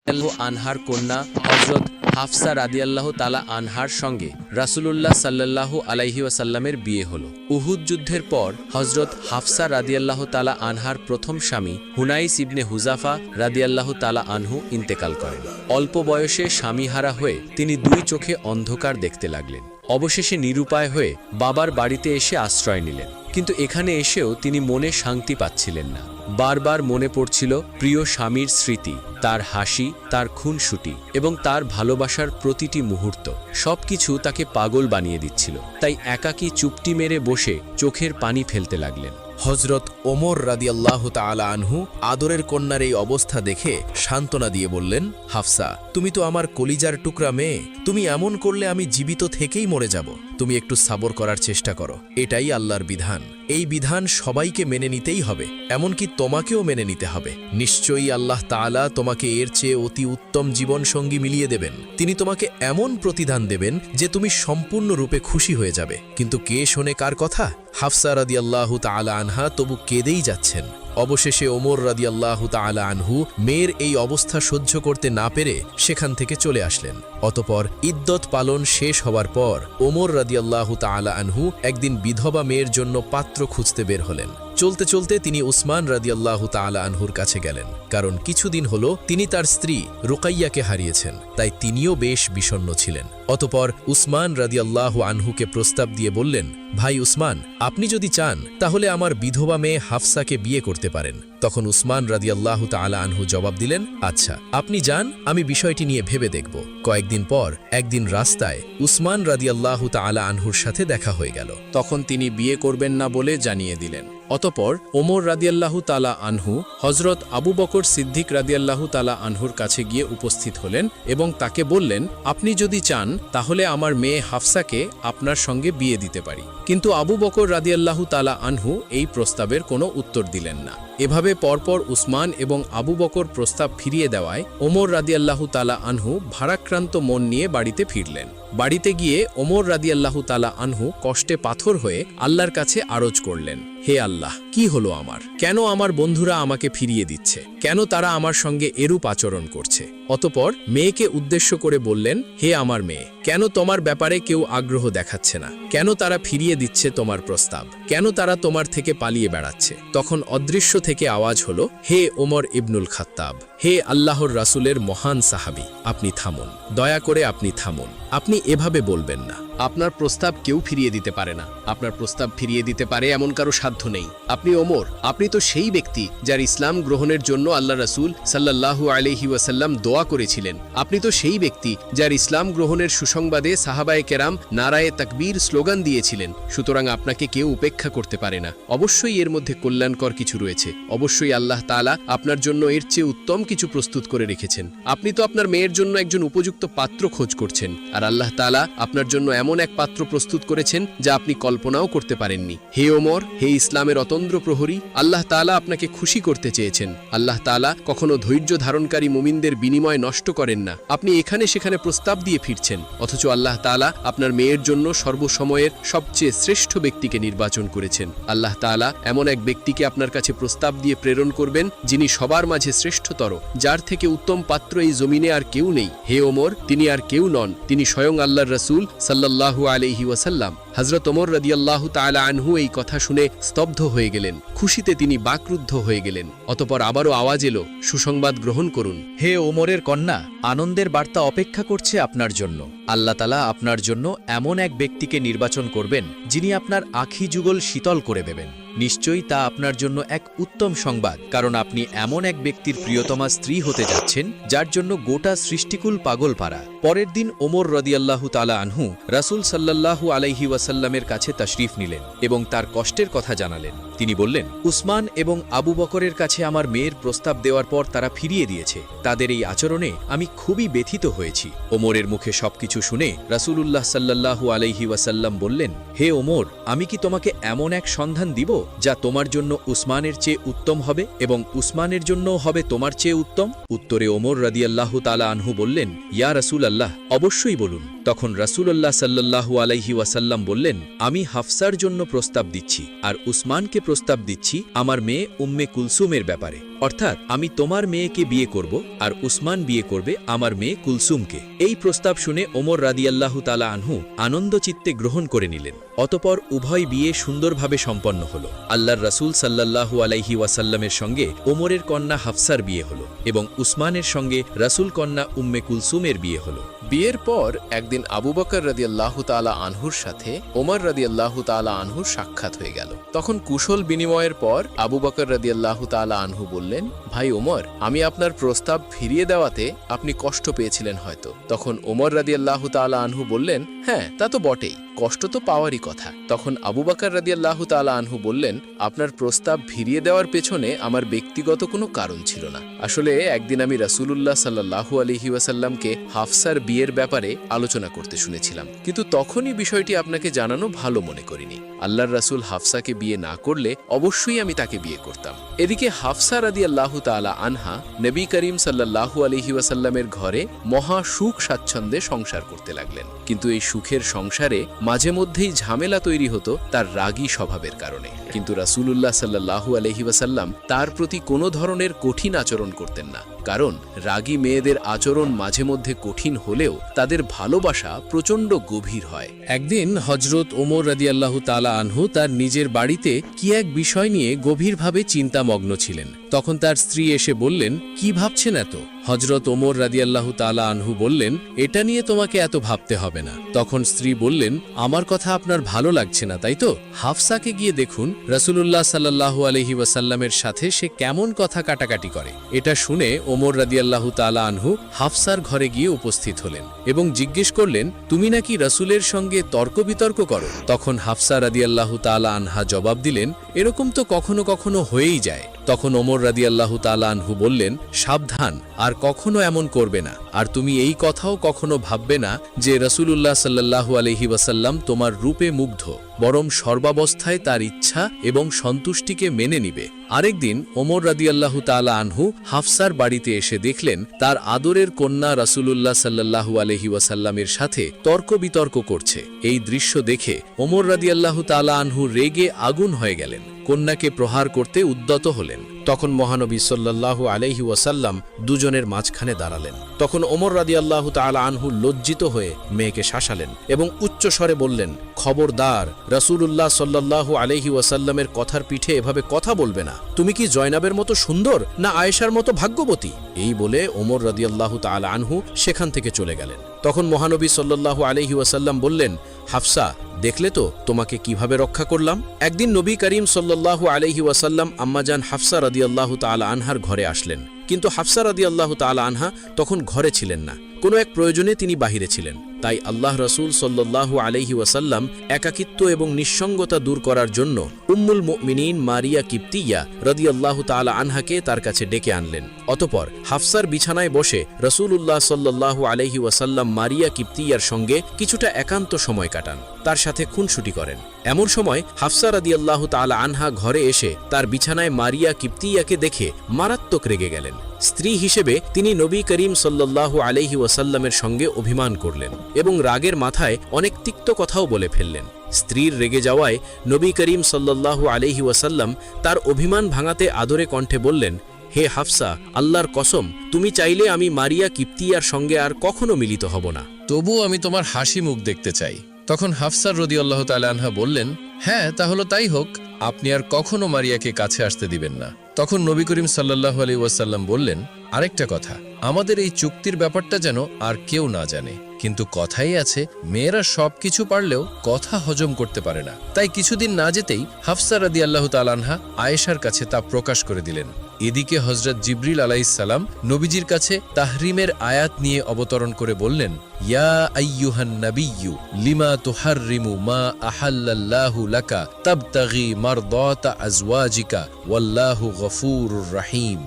আনহার কন্যা হজরত হাফসা রাদিয়াল্লাহু তাআলা আনহার সঙ্গে রাসূলুল্লাহ সাল্লাল্লাহু আলাইহি ওয়াসাল্লামের বিয়ে হলো। উহুদ যুদ্ধের পর হজরত হাফসা রাদিয়াল্লাহু তাআলা আনহার প্রথম স্বামী হুনাইস ইবনে হুজাফা রাদিয়াল্লাহু তাআলা আনহু ইন্তেকাল করেন। অল্প বয়সে স্বামীহারা হয়ে তিনি দুই চোখে অন্ধকার দেখতে লাগলেন। অবশেষে নিরুপায় হয়ে বাবার বাড়িতে এসে আশ্রয় নিলেন, কিন্তু এখানে এসেও তিনি মনে শান্তি পাচ্ছিলেন না। বারবার মনে পড়ছিল প্রিয় স্বামীর স্মৃতি, তার হাসি, তার খুনসুটি এবং তার ভালোবাসার প্রতিটি মুহূর্ত। সবকিছু তাকে পাগল বানিয়ে দিচ্ছিল। তাই একাকী চুপটি মেরে বসে চোখের পানি ফেলতে লাগলেন। হজরত ওমর রাদিয়াল্লাহু তাআলা আনহু আদরের কন্যার এই অবস্থা দেখে সান্ত্বনা দিয়ে বললেন, হাফসা, তুমি তো আমার কলিজার টুকরা মেয়ে, তুমি এমন করলে আমি জীবিত থেকেই মরে যাব। তুমি একটু সাবর করার চেষ্টা করো, এটাই আল্লাহর বিধান। এই বিধান সবাইকে মেনে নিতেই হবে, এমনকি তোমাকেও মেনে নিতে হবে। নিশ্চয়ই আল্লাহ তাআলা তোমাকে এর চেয়ে অতি উত্তম জীবনসঙ্গী মিলিয়ে দেবেন। তিনি তোমাকে এমন প্রতিদান দেবেন যে তুমি সম্পূর্ণরূপে খুশি হয়ে যাবে। কিন্তু কে শোনে কার কথা? হাফসা রাদিয়াল্লাহু তাআলা আনহা তবু কেঁদেই যাচ্ছেন। অবশেষে ওমর রাদিয়াল্লাহু তাআলা আনহু মেয়ের এই অবস্থা সহ্য করতে না পেরে সেখান থেকে চলে আসলেন। অতপর ইদ্দত পালন শেষ হওয়ার পর ওমর রাদিয়াল্লাহু তাআলা আনহু একদিন বিধবা মেয়ের জন্য পাত্র খুঁজতে বের হলেন। চলতে চলতে তিনি উসমান রাদিয়াল্লাহু তাআলা আনহুর কাছে গেলেন, কারণ কিছুদিন হলো তিনি তার স্ত্রী রুকাইয়াকে হারিয়েছেন, তাই তিনিও বেশ বিষণ্ণ ছিলেন। অতপর উসমান রাদিয়াল্লাহু আনহুকে প্রস্তাব দিয়ে বললেন, ভাই উসমান, আপনি যদি চান তাহলে আমার বিধবা মেয়ে হাফসাকে বিয়ে করতে পারেন। তখন উসমান রাদিয়াল্লাহু তাআলা আনহু জবাব দিলেন, আচ্ছা, আপনি যান, আমি বিষয়টি নিয়ে ভেবে দেখব। কয়েকদিন পর একদিন রাস্তায় উসমান রাদিয়াল্লাহু তাআলা আনহুর সাথে দেখা হয়ে গেল। তখন তিনি বিয়ে করবেন না বলে জানিয়ে দিলেন। অতপর ওমর রাদিয়াল্লাহু তাআলা আনহু হজরত আবু বকর সিদ্দিক রাদিয়াল্লাহু তাআলা আনহুর কাছে গিয়ে উপস্থিত হলেন এবং তাকে বললেন, আপনি যদি চান তাহলে আমার মেয়ে হাফসাকে আপনার সঙ্গে বিয়ে দিতে পারি। কিন্তু আবু বকর রাদিয়াল্লাহু তাআলা আনহু এই প্রস্তাবের কোনো উত্তর দিলেন না। এভাবে পরপর উসমান এবং আবু বকর প্রস্তাব ফিরিয়ে দেওয়ায় ওমর রাদিয়াল্লাহু তাআলা আনহু ভারাক্রান্ত মন নিয়ে বাড়িতে ফিরলেন। বাড়িতে গিয়ে ওমর রাদিয়াল্লাহু তাআলা আনহু কষ্টে পাথর হয়ে আল্লাহর কাছে আরজ করলেন, হে আল্লাহ, কি হলো আমার? কেন আমার বন্ধুরা আমাকে ফিরিয়ে দিচ্ছে? কেন তারা আমার সঙ্গে এরূপ আচরণ করছে? অতপর মেয়েকে উদ্দেশ্য করে বললেন, হে আমার মেয়ে, কেন তোমার ব্যাপারে কেউ আগ্রহ দেখাচ্ছে না? কেন তারা ফিরিয়ে দিচ্ছে তোমার প্রস্তাব? কেন তারা তোমার থেকে পালিয়ে বেড়াচ্ছে? তখন অদৃশ্য থেকে আওয়াজ হলো, হে ওমর ইবনুল খাত্তাব, হে আল্লাহর রাসূলের মহান সাহাবী, আপনি থামুন, দয়া করে আপনি থামুন। আপনি এভাবে বলবেন না। আপনার প্রস্তাব কেউ ফিরিয়ে দিতে পারে না। আপনার প্রস্তাব ফিরিয়ে দিতে পারে এমন কারো সাধ্য নেই। আপনি ওমর, আপনি তো সেই ব্যক্তি যার ইসলাম গ্রহণের জন্য আল্লাহ রাসূল সাল্লাল্লাহু আলাইহি ওয়াসাল্লাম দোয়া করেছিলেন। আপনি তো সেই ব্যক্তি যার ইসলাম গ্রহণের সুসংবাদে সাহাবায়ে কেরাম নারায়ে তাকবীর স্লোগান দিয়েছিলেন। সুতরাং আপনাকে কেউ উপেক্ষা করতে পারে না। অবশ্যই এর মধ্যে কল্যাণকর কিছু রয়েছে। অবশ্যই আল্লাহ তাআলা আপনার জন্য এর চেয়ে উত্তম কিছু প্রস্তুত করে রেখেছেন। আপনি তো আপনার মেয়ের জন্য একজন উপযুক্ত পাত্র খোঁজ করছেন, আর আল্লাহ তাআলা আপনার জন্য এমন এক পাত্র প্রস্তুত করেছেন যা আপনি কল্পনাও করতে পারেননি। হে ওমর, হে ইসলামের অতন্দ্র প্রহরী, আল্লাহ তাআলা আপনাকে খুশি করতে চেয়েছেন। আল্লাহ তাআলা কখনো ধৈর্য ধারণকারী মুমিনদের বিনিময় নষ্ট করেন না। আপনি এখানে সেখানে প্রস্তাব দিয়ে ফিরছেন, অথচ আল্লাহ তাআলা আপনার মেয়ের জন্য সর্বসময়ের সবচেয়ে শ্রেষ্ঠ ব্যক্তিকে নির্বাচন করেছেন। আল্লাহ তাআলা এমন এক ব্যক্তিকে আপনার কাছে প্রস্তাব দিয়ে প্রেরণ করবেন যিনি সবার মাঝে শ্রেষ্ঠতর, যার থেকে উত্তম পাত্র এই জমিনে আর কেউ নেই। হে ওমর, তিনি আর কেউ নন, তিনি স্বয়ং আল্লাহর রাসূল সাল্লাল্লাহু আলাইহি ওয়াসাল্লাম। হযরত ওমর রাদিয়াল্লাহু তাআলা আনহু এই কথা শুনে স্তব্ধ হয়ে গেলেন। খুশিতে তিনি বাকরুদ্ধ হয়ে গেলেন। অতপর আবারও আওয়াজ এলো, সুসংবাদ গ্রহণ করুন। হে ওমরের কন্যা, আনন্দের বার্তা অপেক্ষা করছে আপনার জন্য। আল্লাহ তাআলা আপনার জন্য এমন এক ব্যক্তিকে নির্বাচন করবেন যিনি আপনার আখি যুগল শীতল করে দেবেন। নিশ্চয়ই তা আপনার জন্য এক উত্তম সংবাদ, কারণ আপনি এমন এক ব্যক্তির প্রিয়তমা স্ত্রী হতে যাচ্ছেন যার জন্য গোটা সৃষ্টিকুল পাগল পারা। পরের দিন ওমর রাদিয়াল্লাহু তাআলা আনহু রাসূল সাল্লাল্লাহু আলাইহি ওয়াসাল্লামের কাছে তাশরিফ নিলেন এবং তার কষ্টের কথা জানালেন। তিনি বললেন, উসমান এবং আবু বকরের কাছে আমার মেয়ের প্রস্তাব দেওয়ার পর তারা ফিরিয়ে দিয়েছে। তাদের এই আচরণে আমি খুবই ব্যথিত হয়েছি। ওমরের মুখে সবকিছু শুনে রাসূলুল্লাহ সাল্লাল্লাহু আলাইহি ওয়াসাল্লাম বললেন, হে ওমর, আমি কি তোমাকে এমন এক সন্ধান দিব যা তোমার জন্য উসমানের চেয়ে উত্তম হবে এবং উসমানের জন্যও হবে তোমার চেয়ে উত্তম? উত্তরে ওমর রাদিয়াল্লাহু তাআলা আনহু বললেন, ইয়া রাসূলুল্লাহ, অবশ্যই বলুন। তখন রাসূলুল্লাহ সাল্লাল্লাহু আলাইহি ওয়াসাল্লাম বললেন, আমি হাফসার জন্য প্রস্তাব দিচ্ছি আর উসমানকে প্রস্তাব দিচ্ছি আমার মেয়ে উম্মে কুলসুমের ব্যাপারে। অর্থাৎ আমি তোমার মেয়েকে বিয়ে করব আর উসমান বিয়ে করবে আমার মেয়ে কুলসুমকে। এই প্রস্তাব শুনে ওমর রাদিয়াল্লাহু তাআলা আনহু আনন্দচিত্তে গ্রহণ করে নিলেন। অতপর উভয় বিয়ে সুন্দরভাবে সম্পন্ন হল। আল্লাহর রাসূল সাল্লাল্লাহু আলাইহি ওয়াসাল্লামের সঙ্গে ওমরের কন্যা হাফসার বিয়ে হল এবং উসমানের সঙ্গে রাসূল কন্যা উম্মে কুলসুমের বিয়ে হল। বিয়ের পর একদিন আবু বকর রাদিয়াল্লাহু তাআলা আনহুর সাথে ওমর রাদিয়াল্লাহু তাআলা আনহুর সাক্ষাৎ হয়ে গেল। তখন কুশল বিনিময়ের পর আবু বকর রাদিয়াল্লাহু তাআলা আনহু বললেন, ভাই ওমর, আমি আপনার প্রস্তাব ফিরিয়ে দেওয়াতে আপনি কষ্ট পেয়েছিলেন হয়তো। তখন ওমর রাদিয়াল্লাহু তাআলা আনহু বললেন, হ্যাঁ তা তো বটেই, কষ্ট তো পাওয়ারই কথা। তখন আবু বকর রাদিয়াল্লাহু তাআলা আনহু বললেন, আপনার প্রস্তাব ফিরিয়ে দেওয়ার পেছনে আমার ব্যক্তিগত কোনো কারণ ছিল না। আসলে একদিন আমি রাসূলুল্লাহ সাল্লাল্লাহু আলাইহি ওয়াসাল্লামকে হাফসার বিয়ের ব্যাপারে আলোচনা করতে শুনেছিলাম, কিন্তু তখনই বিষয়টি আপনাকে জানানো ভালো মনে করিনি। আল্লাহর রাসূল হাফসাকে বিয়ে না করলে অবশ্যই আমি তাকে বিয়ে করতাম। এদিকে হাফসা রাদিয়াল্লাহু তাআলা আনহা নবী করিম সাল্লাল্লাহু আলাইহি ওয়াসাল্লামের ঘরে মহা সুখ স্বাচ্ছন্দ্যে সংসার করতে লাগলেন। কিন্তু এই সুখের সংসারে মাঝে মধ্যেই ঝামেলা তৈরি হতো তার রাগী স্বভাবের কারণে। কিন্তু রাসূলুল্লাহ সাল্লাল্লাহু আলাইহি ওয়াসাল্লাম তার প্রতি কোনো ধরনের কঠিন আচরণ করতেন না, কারণ রাগী মেয়েদের আচরণ মাঝে মধ্যে কঠিন হলেও তাদের ভালোবাসা প্রচণ্ড গভীর হয়। একদিন হযরত ওমর রাদিয়াল্লাহু তাআলা আনহু তার নিজের বাড়িতে কি এক বিষয় নিয়ে গভীরভাবে চিন্তামগ্ন ছিলেন। তখন তার স্ত্রী এসে বললেন, কি ভাবছেন এত? হযরত ওমর রাদিয়াল্লাহু তাআলা আনহু বললেন, এটা নিয়ে তোমাকে এত ভাবতে হবে না। তখন স্ত্রী বললেন, আমার কথা আপনার ভালো লাগছে না তাই তো? হাফসাকে গিয়ে দেখুন রাসূলুল্লাহ সাল্লাল্লাহু আলাইহি ওয়াসাল্লামের সাথে সে কেমন কথা কাটাকাটি করে। এটা শুনে ওমর রাদিয়াল্লাহু তাআলা আনহু হাফসার ঘরে গিয়ে উপস্থিত হলেন এবং জিজ্ঞেস করলেন, তুমি নাকি রাসূলের সঙ্গে তর্ক বিতর্ক করো? তখন হাফসা রাদিয়াল্লাহু তাআলা আনহা জবাব দিলেন, এরকম তো কখনো কখনো হয়েই যায়। তখন ওমর রাদিয়াল্লাহু তাআলা আনহু বললেন, সাবধান, আর কখনো এমন করবে না। আর তুমি এই কথাও কখনো ভাববে না যে রাসূলুল্লাহ সাল্লাল্লাহু আলাইহি ওয়াসাল্লাম তোমার রূপে মুগ্ধ, বরং সর্বাবস্থায় তার ইচ্ছা এবং সন্তুষ্টিকে মেনে নিবে। আরেকদিন ওমর রাদিয়াল্লাহু তাআলা আনহু হাফসার বাড়িতে এসে দেখলেন তার আদরের কন্যা রাসূলুল্লাহ সাল্লাল্লাহু আলাইহি ওয়াসাল্লামের সাথে তর্ক বিতর্ক করছে। এই দৃশ্য দেখে ওমর রাদিয়াল্লাহু তাআলা আনহু রেগে আগুন হয়ে গেলেন, কন্যাকে প্রহার করতে উদ্যত হলেন। তখন মহানবী সাল্লাল্লাহু আলাইহি ওয়াসাল্লাম দুজনের মাঝখানে দাঁড়ালেন। তখন ওমর রাদিয়াল্লাহু তাআলা আনহু লজ্জিত হয়ে মেয়েকে শাসালেন এবং উচ্চ স্বরে বললেন, খবরদার, রাসূলুল্লাহ সাল্লাল্লাহু আলাইহি ওয়াসাল্লামের কথার পিঠে এভাবে কথা বলবে না। তুমি কি জয়নাবের মতো সুন্দর না আয়েশার মতো ভাগ্যবতী? এই বলে ওমর রাদিয়াল্লাহু তাআলা আনহু সেখান থেকে চলে গেলেন। তখন মহানবী সাল্লাল্লাহু আলাইহি ওয়াসাল্লাম বললেন, হাফসা, দেখলে তো তোমাকে কিভাবে রক্ষা করলাম? একদিন নবী করিম সাল্লাল্লাহু আলাইহি ওয়াসাল্লাম আম্মাজান হাফসা রাদিয়াল্লাহু তাআলা আনহার ঘরে আসলেন, কিন্তু হাফসা রাদিয়াল্লাহু তাআলা আনহা তখন ঘরে ছিলেন না, কোনো এক প্রয়োজনে তিনি বাহিরে ছিলেন। তাই আল্লাহ রাসূল সাল্লাল্লাহু আলাইহি ওয়াসাল্লাম একাকিত্ব এবং নিঃসঙ্গতা দূর করার জন্য উম্মুল মুমিনিন মারিয়া কিপ্তিয়া রাদিয়াল্লাহু তাআলা আনহাকে তার কাছে ডেকে আনলেন। অতঃপর হাফসার বিছানায় বসে রাসূলুল্লাহ সাল্লাল্লাহু আলাইহি ওয়াসাল্লাম মারিয়া কিপ্তিয়ার সঙ্গে কিছুটা একান্ত সময় কাটান, তার সাথে খুনসুটি করেন। এমন সময় হাফসা রাদিয়াল্লাহু তাআলা আনহা ঘরে এসে তার বিছানায় মারিয়া কিপ্তিয়াকে দেখে মারাত্মক রেগে গেলেন। স্ত্রী হিসেবে তিনি নবী করিম সাল্লাল্লাহু আলাইহি ওয়াসাল্লামের সঙ্গে অভিমান করলেন এবং রাগের মাথায় অনেক তিক্ত কথাও বলে ফেললেন। স্ত্রীর রেগে যাওয়ায় নবী করিম সাল্লাল্লাহু আলাইহি ওয়াসাল্লাম তার অভিমান ভাঙাতে আদরে কণ্ঠে বললেন, হে হাফসা, আল্লাহর কসম, তুমি চাইলে আমি মারিয়া কিপ্তিয়ার সঙ্গে আর কখনো মিলিত হব না, তবুও আমি তোমার হাসি মুখ দেখতে চাই। তখন হাফসা রাদিয়াল্লাহু তাআলা আনহা বললেন, হ্যাঁ তাহলে তাই হোক, আপনি আর কখনো মারিয়াকে কাছে আসতে দিবেন না। তখন নবী করিম সাল্লাল্লাহু আলাইহি ওয়াসাল্লাম বললেন, আরেকটা কথা, আমাদের এই চুক্তির ব্যাপারটা যেন আর কেউ না জানে। কিন্তু কথাই আছে, মেয়েরা সবকিছু পারলেও কথা হজম করতে পারে না। তাই কিছুদিন না যেতেই হাফসা রাদিয়াল্লাহু তাআলা আনহা আয়েশার কাছে তা প্রকাশ করে দিলেন। এদিকে হযরত জিবরিল আলাইহিস সালাম নবীজির কাছে তাহরিমের আয়াত নিয়ে অবতরণ করে বললেন, ইয়া আইয়ুহান নাবিয়্যু লিমা তুহাররিমু মা আহাল্লাল্লাহু লাকা তাবতাগি মারদাতা আজওয়াজিকা ওয়াল্লাহু গফুরুর রহিম।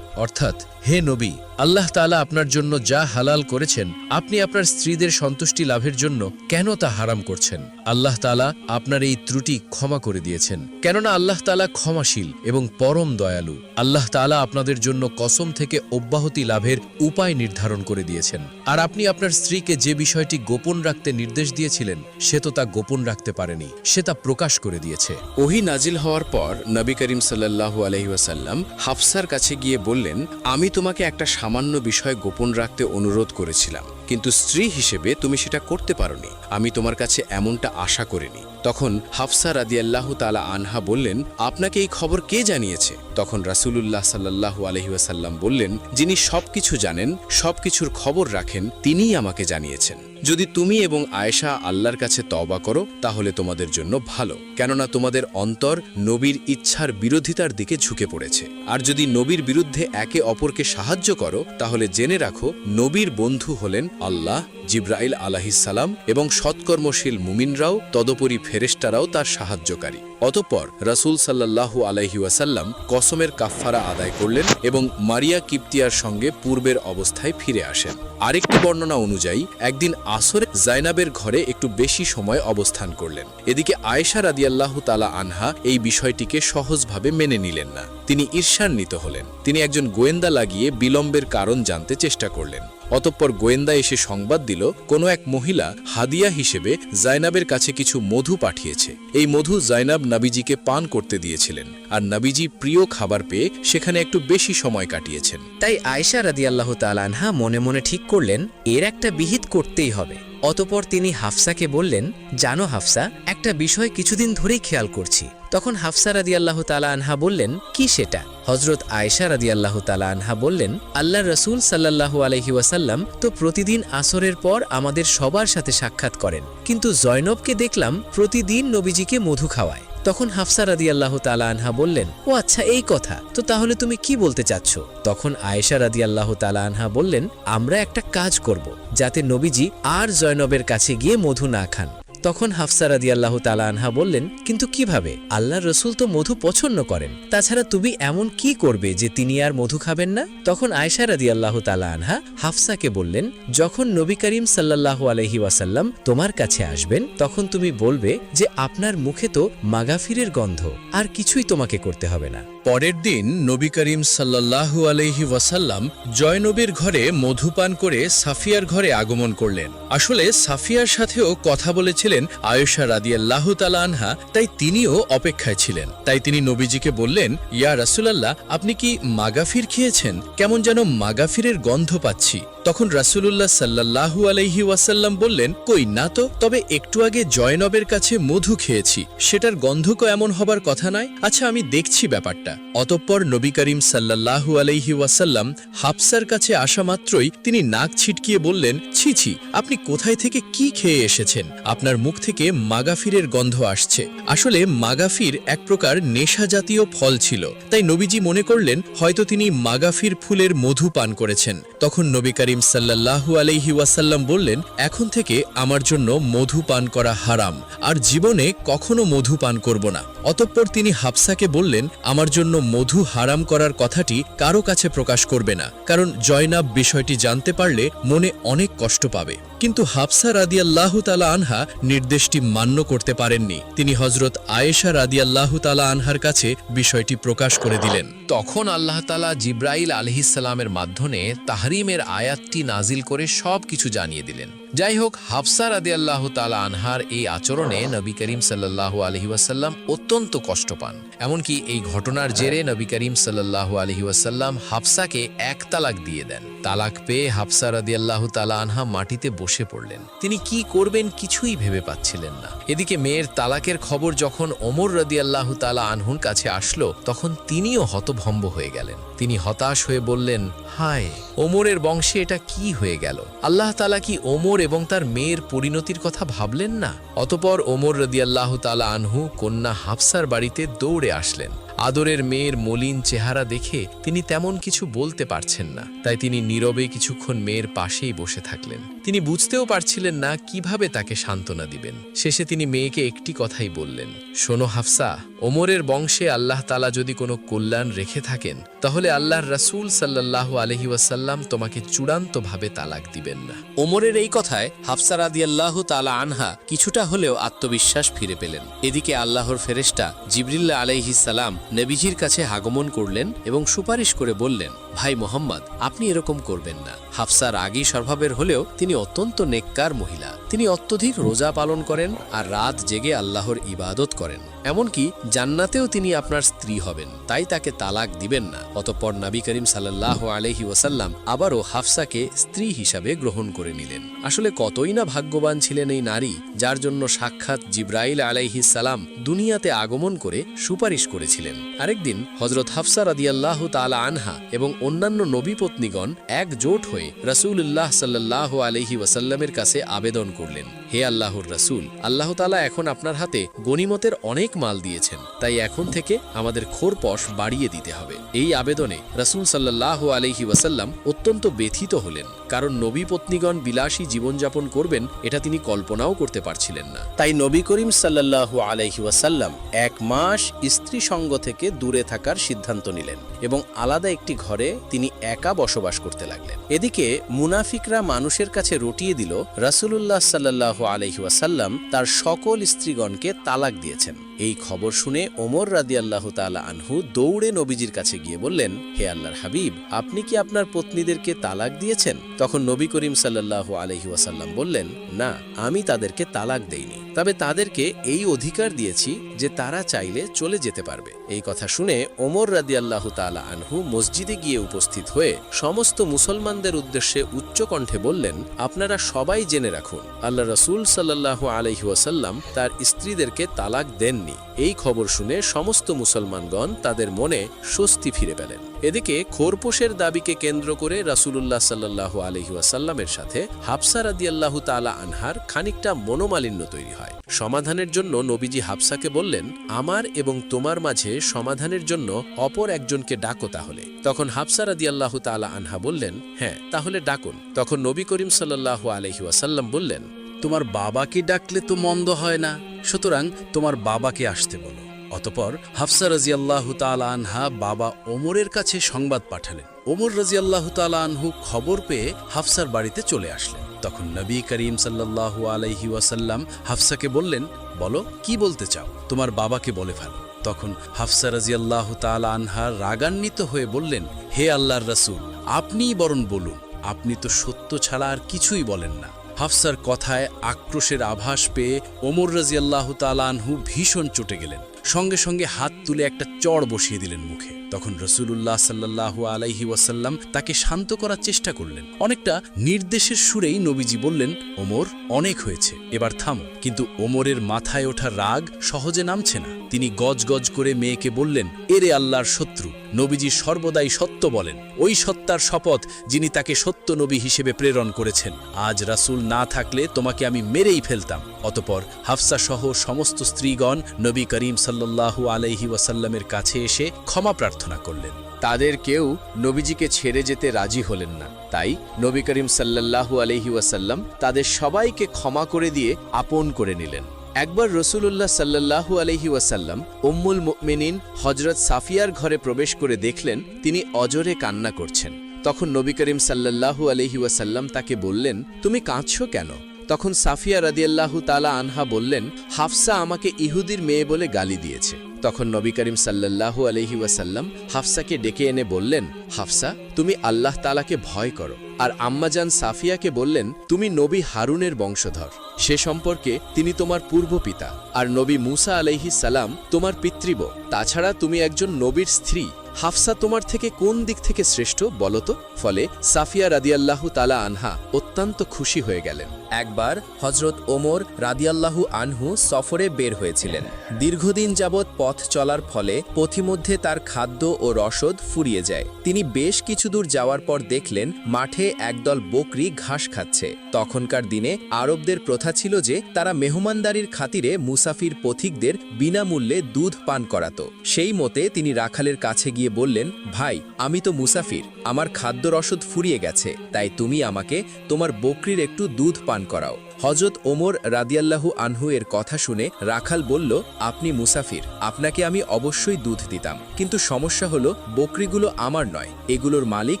অর্থাৎ, হে নবী, আল্লাহ তাআলা আপনার জন্য যা হালাল করেছেন আপনি আপনার স্ত্রীদের সন্তুষ্টি লাভের জন্য কেন তা হারাম করছেন? আল্লাহ তাআলা আপনার এই ত্রুটি ক্ষমা করে দিয়েছেন, কেননা আল্লাহ তাআলা ক্ষমাশীল এবং পরম দয়ালু। আল্লাহ তাআলা আপনাদের জন্য কসম থেকে অব্যাহতি লাভের উপায় নির্ধারণ করে দিয়েছেন, আর আপনি আপনার স্ত্রীকে যে বিষয়টি গোপন রাখতে নির্দেশ দিয়েছিলেন সে তো তা গোপন রাখতে পারেনি, সে তা প্রকাশ করে দিয়েছে। ওহী নাজিল হওয়ার পর নবী করিম সাল্লাল্লাহু আলাইহি ওয়াসাল্লাম হাফসার কাছে গিয়ে বললেন, আমি তোমাকে একটা সামান্য বিষয় গোপন রাখতে অনুরোধ করেছিলাম, কিন্তু স্ত্রী হিসেবে তুমি সেটা করতে পারোনি। আমি তোমার কাছে এমনটা আশা করিনি। তখন হাফসা রাদিয়াল্লাহু তাআলা আনহা বললেন, আপনাকে এই খবর কে জানিয়েছে? তখন রাসূলুল্লাহ সাল্লাল্লাহু আলাইহি ওয়াসাল্লাম বললেন, যিনি সবকিছু জানেন, সবকিছুর খবর রাখেন, তিনিই আমাকে জানিয়েছেন। যদি তুমি এবং আয়েশা আল্লাহর কাছে তওবা করো তাহলে তোমাদের জন্য ভালো, কেননা তোমাদের অন্তর নবীর ইচ্ছার বিরোধিতার দিকে ঝুঁকে পড়েছে। আর যদি নবীর বিরুদ্ধে একে অপরকে সাহায্য করো তাহলে জেনে রাখো নবীর বন্ধু হলেন আল্লাহ, জিবরাইল আলাইহিস সালাম এবং সৎকর্মশীল মুমিনরাও, তদুপরি ফেরেশতারাও তার সাহায্যকারী। অতঃপর রাসূল সাল্লাল্লাহু আলাইহি ওয়াসাল্লাম কসমের কাফফারা আদায় করলেন এবং মারিয়া কিপ্তিয়ার সঙ্গে পূর্বের অবস্থায় ফিরে আসেন। আরেকটি বর্ণনা অনুযায়ী একদিন আসরে জাইনাবের ঘরে একটু বেশি সময় অবস্থান করলেন। এদিকে আয়েশা রাদিয়াল্লাহু তাআলা আনহা এই বিষয়টিকে সহজভাবে মেনে নিলেন না। তিনি ঈর্ষান্বিত হলেন। তিনি একজন গোয়েন্দা লাগিয়ে বিলম্বের কারণ জানতে চেষ্টা করলেন। অতঃপর গোয়েন্দা এসে সংবাদ দিল, কোনো এক মহিলা হাদিয়া হিসেবে জাইনাবের কাছে কিছু মধু পাঠিয়েছে। এই মধু জাইনাব নবীজিকে পান করতে দিয়েছিলেন, আর নবীজি প্রিয় খাবার পেয়ে সেখানে একটু বেশি সময় কাটিয়েছেন। তাই আয়েশা রাদিয়াল্লাহু তাআলা আনহা মনে মনে ঠিক করলেন এর একটা বিহিত করতেই হবে। অতঃপর তিনি হাফসাকে বললেন, জানো হাফসা, একটা বিষয় কিছুদিন ধরেই খেয়াল করছি। তখন হাফসা রাদিয়াল্লাহু তাআলা আনহা বললেন, কি সেটা? হযরত আয়েশা রাদিয়াল্লাহু তাআলা আনহা বললেন, আল্লাহর রাসূল সাল্লাল্লাহু আলাইহি ওয়াসাল্লাম তো প্রতিদিন আসরের পর আমাদের সবার সাথে সাক্ষাৎ করেন, কিন্তু জয়নবকে দেখলাম প্রতিদিন নবীজিকে মধু খাওয়ায়। তখন হাফসা রাদিয়াল্লাহু তাআলা আনহা বললেন, ও আচ্ছা এই কথা, তো তাহলে তুমি কি বলতে চাচ্ছ? তখন আয়েশা রাদিয়াল্লাহু তাআলা আনহা বললেন, আমরা একটা কাজ করব যাতে নবীজি আর জয়নবের কাছে গিয়ে মধু না খান। তখন হাফসা রাদিয়াল্লাহু তাআলা আনহা বললেন, কিন্তু কিভাবে? আল্লাহর রাসূল তো মধু পছন্দ করেন, তাছাড়া তুমি এমন কি করবে যে তিনি আর মধু খাবেন না? তখন আয়েশা রাদিয়াল্লাহু তাআলা আনহা হাফসাকে বললেন, যখন নবী করিম সাল্লাল্লাহু আলাইহি ওয়াসাল্লাম তোমার কাছে আসবেন তখন তুমি বলবে যে আপনার মুখে তো মাগাফিরের গন্ধ, আর কিছুই তোমাকে করতে হবে না। পরের দিন নবী করিম সাল্লাল্লাহু আলাইহি ওয়াসাল্লাম জয়নবীর ঘরে মধুপান করে সাফিয়ার ঘরে আগমন করলেন। আসলে সাফিয়ার সাথেও কথা বলেছিলেন আয়েশা রাদিয়াল্লাহু তাআলা আনহা, তাই তিনিও অপেক্ষায় ছিলেন। তাই তিনি নবীজিকে বললেন, ইয়া রাসূলুল্লাহ, আপনি কি মাগাফির খেয়েছেন? কেমন যেন মাগাফিরের গন্ধ পাচ্ছি। তখন রাসূলুল্লাহ সাল্লাল্লাহু আলাইহি ওয়াসাল্লাম বললেন, কই না তো, তবে একটু আগে জয়নবের কাছে মধু খেয়েছি, সেটার গন্ধকও এমন হবার কথা নয়। আচ্ছা, আমি দেখছি ব্যাপারটা। অতঃপর নবী করিম সাল্লাল্লাহু আলাইহি ওয়াসাল্লাম হাফসার কাছে আসা মাত্রই তিনি নাক ছিটকিয়ে বললেন, ছি ছি, আপনি কোথায় থেকে কি খেয়ে এসেছেন? আপনার মুখ থেকে মাগাফিরের গন্ধ আসছে। আসলে মাগাফির এক প্রকার নেশা জাতীয় ফল ছিল, তাই নবীজি মনে করলেন হয়তো তিনি মাগাফির ফুলের মধু পান করেছেন। তখন নবী করিম সাল্লাল্লাহু আলাইহি ওয়াসাল্লাম বললেন, এখন থেকে আমার জন্য মধু পান করা হারাম, আর জীবনে কখনো মধু পান করব না। অতঃপর তিনি হাফসাকে বললেন, আমার জন্য মধু হারাম করার কথাটি কারো কাছে প্রকাশ করবে না, কারণ জয়নাব বিষয়টি জানতে পারলে মনে অনেক কষ্ট পাবে। কিন্তু হাফসা রাদিয়াল্লাহু তাআলা আনহা নির্দেশটি মান্য করতে পারেননি। তিনি হযরত আয়েশা রাদিয়াল্লাহু তাআলা আনহার কাছে বিষয়টি প্রকাশ করে দিলেন। তখন আল্লাহ তাআলা জিবরাইল আলাইহিস সালামের মাধ্যমে তাহরিমের আয়াতটি নাজিল করে সব কিছু জানিয়ে দিলেন। যাই হোক, হাফসা রাদিয়াল্লাহু তাআলা আনহার এই আচরণে নবী করিম সাল্লাল্লাহু আলাইহি ওয়াসাল্লাম অত্যন্ত কষ্ট পান। এমনকি এই ঘটনার জেরে নবী করিম সাল্লাল্লাহু আলাইহি ওয়াসাল্লাম হাফসাকে এক তালাক দিয়ে দেন। তালাক পেয়ে হাফসা রাদিয়াল্লাহু তাআলা আনহা মাটিতে বসে পড়লেন। তিনি কি করবেন কিছুই ভেবে পাচ্ছিলেন না। এদিকে মেয়ের তালাকের খবর যখন ওমর রাদিয়াল্লাহু তাআলা আনহুর কাছে আসলো তখন তিনিও হতভম্ব হয়ে গেলেন। তিনি হতাশ হয়ে বললেন, হায়, ওমরের বংশে এটা কি হয়ে গেল? আল্লাহ তাআলা কি ওমর এবং তার মেয়ের পরিণতির কথা ভাবলেন না? অতঃপর ওমর রাদিয়াল্লাহু তাআলা আনহু কন্যা হাফসার বাড়িতে দৌড়ে আসলেন। আদরের মেয়ের মলিন চেহারা দেখে তিনি তেমন কিছু বলতে পারছেন না, তাই তিনি নীরবে কিছুক্ষণ মেয়ের পাশেই বসে থাকলেন। তিনি বুঝতেও পারছিলেন না কিভাবে তাকে সান্ত্বনা দিবেন। শেষে তিনি মেয়েকে একটি কথাই বললেন, শোনো হাফসা, ওমরের বংশে আল্লাহ তাআলা যদি কোনো কল্যাণ রেখে থাকেন তাহলে আল্লাহর রাসূল সাল্লাল্লাহু আলাইহি ওয়াসাল্লাম তোমাকে চূড়ান্তভাবে তালাক দিবেন না। ওমরের এই কথায় হাফসা রাদিয়াল্লাহু তাআলা আনহা কিছুটা হলেও আত্মবিশ্বাস ফিরে পেলেন। এদিকে আল্লাহর ফেরেশতা জিবরিল আলাইহিস সালাম নবীজির কাছে আগমন করলেন এবং সুপারিশ করে বললেন, ভাই মোহাম্মদ, আপনি এরকম করবেন না। হাফসা রাগী স্বভাবের হলেও তিনি অত্যন্ত নেককার মহিলা। তিনি অত্যধিক রোজা পালন করেন আর রাত জেগে আল্লাহর ইবাদত করেন। এমনকি জান্নাতেও তিনি আপনার স্ত্রী হবেন, তাই তাকে তালাক দিবেন না। অতঃপর নবী করিম সাল্লাল্লাহু আলাইহি ওয়াসাল্লাম আবারও হাফসাকে স্ত্রী হিসাবে গ্রহণ করে নিলেন। আসলে কতই না ভাগ্যবান ছিলেন এই নারী, যার জন্য সাক্ষাৎ জিবরাইল আলাইহিস সালাম দুনিয়াতে আগমন করে সুপারিশ করেছিলেন। আরেকদিন হযরত হাফসা রাদিয়াল্লাহু তাআলা আনহা এবং অন্যান্য নবী পত্নীগণ একজোট হয়ে রাসূলুল্লাহ সাল্লাল্লাহু আলাইহি ওয়াসাল্লামের কাছে আবেদন করলেন, হে আল্লাহর রাসূল, আল্লাহ তাআলা এখন আপনার হাতে গনিমতের অনেক মাল দিয়েছেন, তাই এখন থেকে আমাদের খোরপশ বাড়িয়ে দিতে হবে। এই আবেদনে রাসূল সাল্লাল্লাহু আলাইহি ওয়াসাল্লাম অত্যন্ত ব্যথিত হলেন, কারণ নবী পত্নীগণ বিলাসী জীবনযাপন করবেন এটা তিনি কল্পনাও করতে পারছিলেন না। তাই নবী করিম সাল্লাল্লাহু আলাইহি ওয়াসাল্লাম 1 মাস স্ত্রী সঙ্গ থেকে দূরে থাকার সিদ্ধান্ত নিলেন এবং আলাদা একটি ঘরে তিনি একা বসবাস করতে লাগলেন। এদিকে মুনাফিকরা মানুষের কাছে রটিয়ে দিল রাসূলুল্লাহ সাল্লাল্লাহু আলাইহি ওয়াসাল্লাম তার সকল স্ত্রীগণকে তালাক দিয়েছেন। এই খবর শুনে ওমর রাদিয়াল্লাহু তাআলা আনহু দৌড়ে নবীজির কাছে গিয়ে বললেন, হে আল্লাহর হাবিব, আপনি কি আপনার পত্নীদেরকে তালাক দিয়েছেন? তখন নবী করিম সাল্লাল্লাহু আলাইহি ওয়াসাল্লাম বললেন, না, আমি তাদেরকে তালাক দেইনি, তবে তাদেরকে এই অধিকার দিয়েছি যে তারা চাইলে চলে যেতে পারবে। এই কথা শুনে ওমর রাদিয়াল্লাহু তাআলা আনহু মসজিদে গিয়ে উপস্থিত হয়ে সমস্ত মুসলমানদের উদ্দেশ্যে উচ্চ কণ্ঠে বললেন, আপনারা সবাই জেনে রাখুন, আল্লাহ রাসূল সাল্লাল্লাহু আলাইহি ওয়াসাল্লাম তার স্ত্রীদেরকে তালাক দেননি। এই খবর শুনে সমস্ত মুসলমানগণ তাদের মনে স্বস্তি ফিরে পেলেন। এদিকে খোরপোশের দাবিকে কেন্দ্র করে রাসূলুল্লাহ সাল্লাল্লাহু আলাইহি ওয়াসাল্লামের সাথে হাফসা রাদিয়াল্লাহু তাআলা আনহার খানিকটা মনোমালিন্য তৈরি হয়। সমাধানের জন্য নবীজি হাফসাকে বললেন, আমার এবং তোমার মাঝে সমাধানের জন্য অপর একজনকে ডাকো তাহলে। তখন হাফসা রাদিয়াল্লাহু তাআলা আনহা বললেন, হ্যাঁ, তাহলে ডাকুন। তখন নবী করিম সাল্লাল্লাহু আলাইহি ওয়াসাল্লাম বললেন, তোমার বাবাকে ডাকলে তো মন্দ হয় না, সুতরাং তোমার বাবাকে আসতে বলো। অতঃপর হাফসা রাদিয়াল্লাহু তাআলা আনহা বাবা ওমরের কাছে সংবাদ পাঠালেন। ওমর রাদিয়াল্লাহু তাআলা আনহু খবর পেয়ে হাফসার বাড়িতে চলে আসলেন। তখন নবী করিম সাল্লাল্লাহু আলাইহি ওয়াসাল্লাম হাফসাকে বললেন, বলো, কি বলতে চাও? তোমার বাবাকে বলে ফেলো। তখন হাফসা রাদিয়াল্লাহু তাআলা আনহা রাগান্বিত হয়ে বললেন, হে আল্লাহর রাসূল, আপনিই বরং বলুন, আপনি তো সত্য ছাড়া আর কিছুই বলেন না। হাফসার কথায় আক্রোশের আভাস পেয়ে ওমর রাদিয়াল্লাহু তাআলা আনহু ভীষণ চটে গেলেন। সঙ্গে সঙ্গে হাত তুলে একটা চড় বসিয়ে দিলেন মুখে। তখন রাসূলুল্লাহ সাল্লাল্লাহু আলাইহি ওয়াসাল্লাম তাকে শান্ত করার চেষ্টা করলেন। অনেকটা নির্দেশের সুরেই নবীজি বললেন, ওমর, অনেক হয়েছে, এবার থামো। কিন্তু ওমরের মাথায় ওঠা রাগ সহজে নামছে না। তিনি গজগজ করে মেয়েকে বললেন, এরে আল্লাহর শত্রু, নবীজি সর্বদাই সত্য বলেন। ওই সত্তার শপথ যিনি তাকে সত্য নবী হিসেবে প্রেরণ করেছেন, আজ রাসূল না থাকলে তোমাকে আমি মেরেই ফেলতাম। অতঃপর হাফসা সহ সমস্ত স্ত্রীগণ নবী করিম সাল্লাল্লাহু আলাইহি ওয়াসাল্লামের কাছে এসে ক্ষমা প্রার্থনা করলেন। তাদের কেউ নবীজিকে ছেড়ে যেতে রাজি হলেন না। তাই নবী করিম সাল্লাল্লাহু আলাইহি ওয়াসাল্লাম তাদের সবাইকে ক্ষমা করে দিয়ে আপন করে নিলেন। একবার রাসূলুল্লাহ সাল্লাল্লাহু আলাইহি ওয়াসাল্লাম উম্মুল মুমিনিন হযরত সাফিয়ার ঘরে প্রবেশ করে দেখলেন তিনি অজরে কান্না করছেন। তখন নবী করিম সাল্লাল্লাহু আলাইহি ওয়াসাল্লাম তাকে বললেন, তুমি কাঁদছো কেন? তখন সাফিয়া রাদিয়াল্লাহু তাআলা আনহা বললেন, হাফসা আমাকে ইহুদির মেয়ে বলে গালি দিয়েছে। তখন নবী করিম সাল্লাল্লাহু আলাইহি ওয়াসাল্লাম হাফসাকে ডেকে এনে বললেন, হাফসা, তুমি আল্লাহ তাআলাকে ভয় করো। আর আম্মাজান সাফিয়াকে বললেন, তুমি নবী হারুনের বংশধর, সে সম্পর্কে তিনি তোমার পূর্ব পিতা, আর নবী মুসা আলাইহিস সালাম তোমার পিতৃব্য। তাছাড়া তুমি একজন নবীর স্ত্রী। হাফসা তোমার থেকে কোন দিক থেকে শ্রেষ্ঠ বলো তো? ফলে সাফিয়া রাদিয়াল্লাহু তাআলা আনহা অত্যন্ত খুশি হয়ে গেলেন। একবার হযরত ওমর রাদিয়াল্লাহু আনহু সফরে বের হয়েছিলেন। দীর্ঘদিন যাবৎ পথ চলার ফলে পথিমধ্যে তার খাদ্য ও রসদ ফুরিয়ে যায়। তিনি বেশ কিছু দূর যাওয়ার পর দেখলেন মাঠে একদল বকরি ঘাস খাচ্ছে। তখনকার দিনে আরবদের প্রথা কথা ছিল যে তারা মেহমানদারির খাতিরে মুসাফির পথিকদের বিনামূল্যে দুধ পান করাতো। সেই মতে তিনি রাখালের কাছে গিয়ে বললেন, ভাই, আমি তো মুসাফির, আমার খাদ্য রসদ ফুরিয়ে গেছে, তাই তুমি আমাকে তোমার বকরির একটু দুধ পান করাও। হজরত ওমর রাদিয়াল্লাহু আনহু এর কথা শুনে রাখাল বলল, আপনি মুসাফির, আপনাকে আমি অবশ্যই দুধ দিতাম, কিন্তু সমস্যা হলো বকরিগুলো আমার নয়, এগুলোর মালিক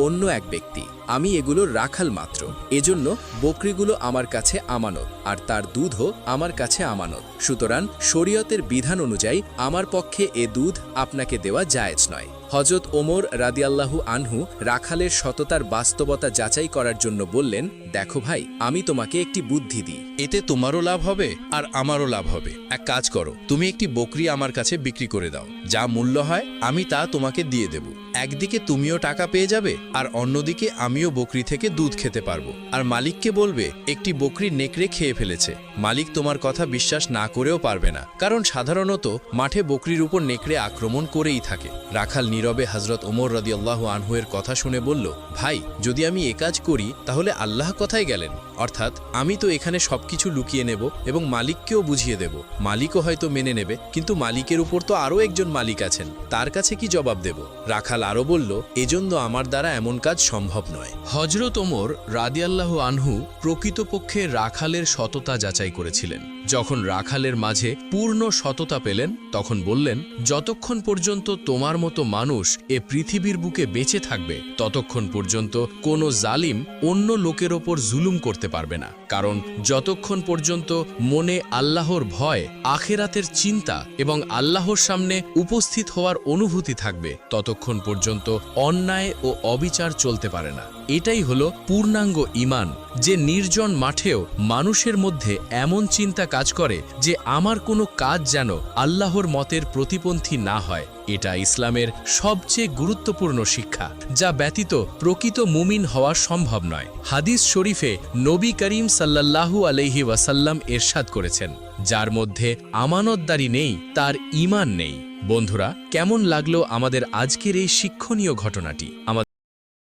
অন্য এক ব্যক্তি, আমি এগুলোর রাখাল মাত্র। এজন্য বকরিগুলো আমার কাছে আমানত, আর তার দুধও আমার কাছে আমানত। সুতরাং শরীয়তের বিধান অনুযায়ী আমার পক্ষে এ দুধ আপনাকে দেওয়া জায়েজ নয়। হজরত ওমর রাদিয়াল্লাহু আনহু রাখালের সততার বাস্তবতা যাচাই করার জন্য বললেন, দেখো ভাই, আমি তোমাকে একটি বুদ্ধি দিই, এতে তোমারও লাভ হবে আর আমারও লাভ হবে। এক কাজ করো, তুমি একটি বকরি আমার কাছে বিক্রি করে দাও, যা মূল্য হয় আমি তা তোমাকে দিয়ে দেব। একদিকে তুমিও টাকা পেয়ে যাবে, আর অন্যদিকে আমিও বকরি থেকে দুধ খেতে পারবো। আর মালিককে বলবে একটি বকরি নেকড়ে খেয়ে ফেলেছে। মালিক তোমার কথা বিশ্বাস না করেও পারবে না, কারণ সাধারণত মাঠে বকরির উপর নেকড়ে আক্রমণ করেই থাকে। রাখাল নীরবে হযরত ওমর রাদিয়াল্লাহু আনহু এর কথা শুনে বলল, ভাই, যদি আমি এ কাজ করি তাহলে আল্লাহ কথাই গেলেন, অর্থাৎ আমি তো এখানে সবকিছু লুকিয়ে নেব এবং মালিককেও বুঝিয়ে দেব। মালিকও হয়তো মেনে নেবে, কিন্তু মালিকের উপর তো আরও একজন মালিক আছেন, তার কাছে কি জবাব দেব? রাখাল আরও বলল, এজন্য আমার দ্বারা এমন কাজ সম্ভব নয়। হযরত ওমর রাদিয়াল্লাহু আনহু প্রকৃতপক্ষে রাখালের সততা যাচাই করেছিলেন। যখন রাখালের মাঝে পূর্ণ সততা পেলেন, তখন বললেন, যতক্ষণ পর্যন্ত তোমার মতো মানুষ এ পৃথিবীর বুকে বেঁচে থাকবে, ততক্ষণ পর্যন্ত কোনো জালিম অন্য লোকের ওপর জুলুম করতে পারবে না। কারণ যতক্ষণ পর্যন্ত মনে আল্লাহর ভয়, আখেরাতের চিন্তা এবং আল্লাহর সামনে উপস্থিত হওয়ার অনুভূতি থাকবে, ততক্ষণ পর্যন্ত অন্যায় ও অবিচার চলতে পারে না। এটাই হলো পূর্ণাঙ্গ ঈমান, যে নির্জন মাঠেও মানুষের মধ্যে এমন চিন্তা কাজ করে যে আমার কোনো কাজ যেন আল্লাহর মতের প্রতিপন্থী না হয়। এটা ইসলামের সবচেয়ে গুরুত্বপূর্ণ শিক্ষা, যা ব্যতীত প্রকৃত মুমিন হওয়া সম্ভব নয়। হাদিস শরীফে নবী করিম সাল্লাল্লাহু আলাইহি ওয়াসাল্লাম ইরশাদ করেছেন, যার মধ্যে আমানতদারি নেই তার ঈমান নেই। বন্ধুরা, কেমন লাগলো আমাদের আজকের এই শিক্ষণীয় ঘটনাটি?